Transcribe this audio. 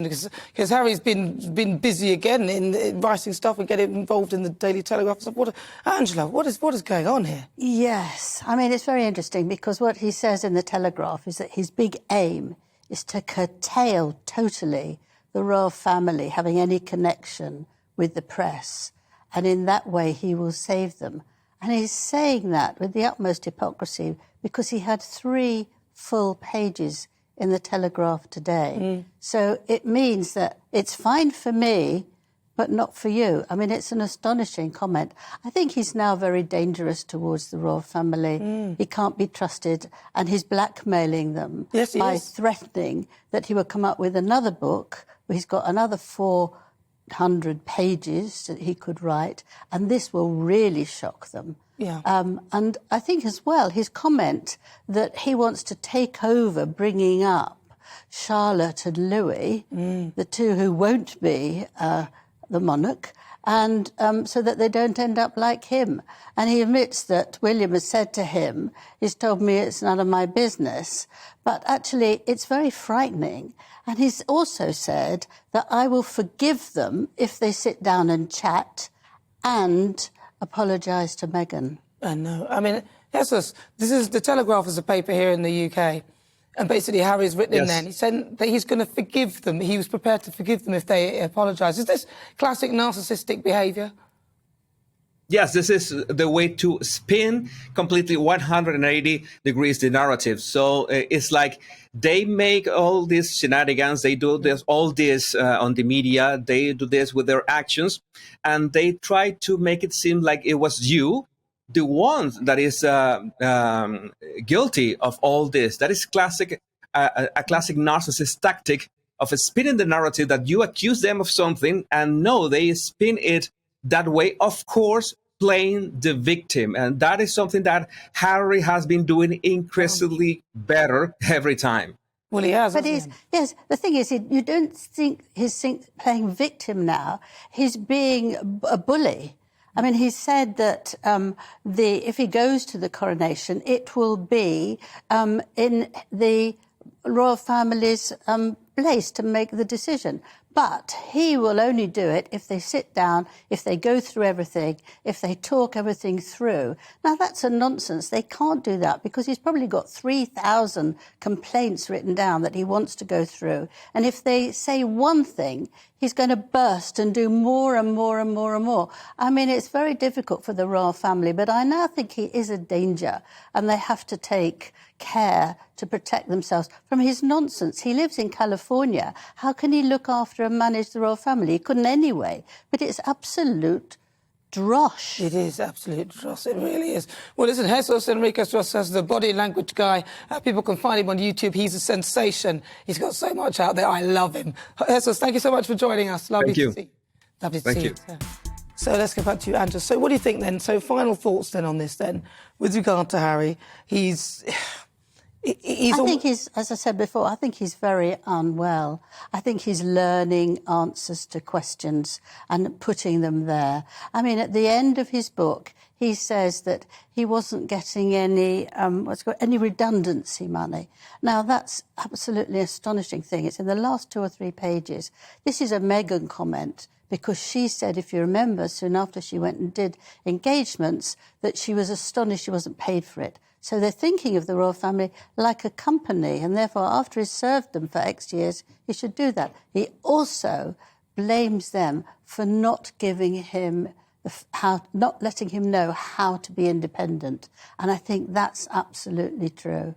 Because Harry's been busy again in writing stuff and getting involved in the Daily Telegraph. So Angela, what is going on here? Yes, I mean, it's very interesting because what he says in the Telegraph is that his big aim is to curtail totally the royal family having any connection with the press, and in that way he will save them. And he's saying that with the utmost hypocrisy because he had 3 full pages in the Telegraph today. So it means that it's fine for me, but not for you. I mean, it's an astonishing comment. I think he's now very dangerous towards the royal family. He can't be trusted, and he's blackmailing them by threatening that he will come up with another book where he's got another 400 pages that he could write, and this will really shock them. Yeah. And I think as well, his comment that he wants to take over bringing up Charlotte and Louis, the 2 who won't be the monarch, and so that they don't end up like him. And he admits that William has said to him, he's told me it's none of my business, but actually it's very frightening. And he's also said that I will forgive them if they sit down and chat and apologise to Meghan. I know. I mean, this is the Telegraph is a paper here in the UK, and basically Harry's written in there, and he said that he's going to forgive them. He was prepared to forgive them if they apologise. Is this classic narcissistic behaviour? Yes, this is the way to spin completely 180 degrees the narrative. So it's like they make all these shenanigans, they do all this on the media, they do this with their actions, and they try to make it seem like it was you, the one that is guilty of all this. That is a classic narcissist tactic of spinning the narrative that you accuse them of something, and no, they spin it that way, of course, playing the victim. And that is something that Harry has been doing increasingly better every time. Well, he has. But yes, the thing is, you don't think he's playing victim now. He's being a bully. I mean, he said that if he goes to the coronation, it will be in the royal family's place to make the decision. But he will only do it if they sit down, if they go through everything, if they talk everything through. Now, that's a nonsense. They can't do that because he's probably got 3,000 complaints written down that he wants to go through. And if they say one thing, he's going to burst and do more and more and more and more. I mean, it's very difficult for the royal family, but I now think he is a danger, and they have to take care to protect themselves from his nonsense. He lives in California. How can he look after and manage the royal family? He couldn't anyway. But it's absolute drosh. It is absolute dross. It really is. Well, listen, Jesus Enriquez Dross is the body language guy. People can find him on YouTube. He's a sensation. He's got so much out there. I love him. Jesus, thank you so much for joining us. Lovely to see you. Lovely to see you. So let's go back to you, Angela. So what do you think then? So final thoughts then on this then, with regard to Harry. I think he's, as I said before, I think he's very unwell. I think he's learning answers to questions and putting them there. I mean, at the end of his book, he says that he wasn't getting any redundancy money. Now, that's absolutely astonishing thing. It's in the last 2 or 3 pages. This is a Meghan comment, because she said, if you remember, soon after she went and did engagements, that she was astonished she wasn't paid for it. So they're thinking of the royal family like a company, and therefore, after he's served them for X years, he should do that. He also blames them for not giving him not letting him know how to be independent. And I think that's absolutely true.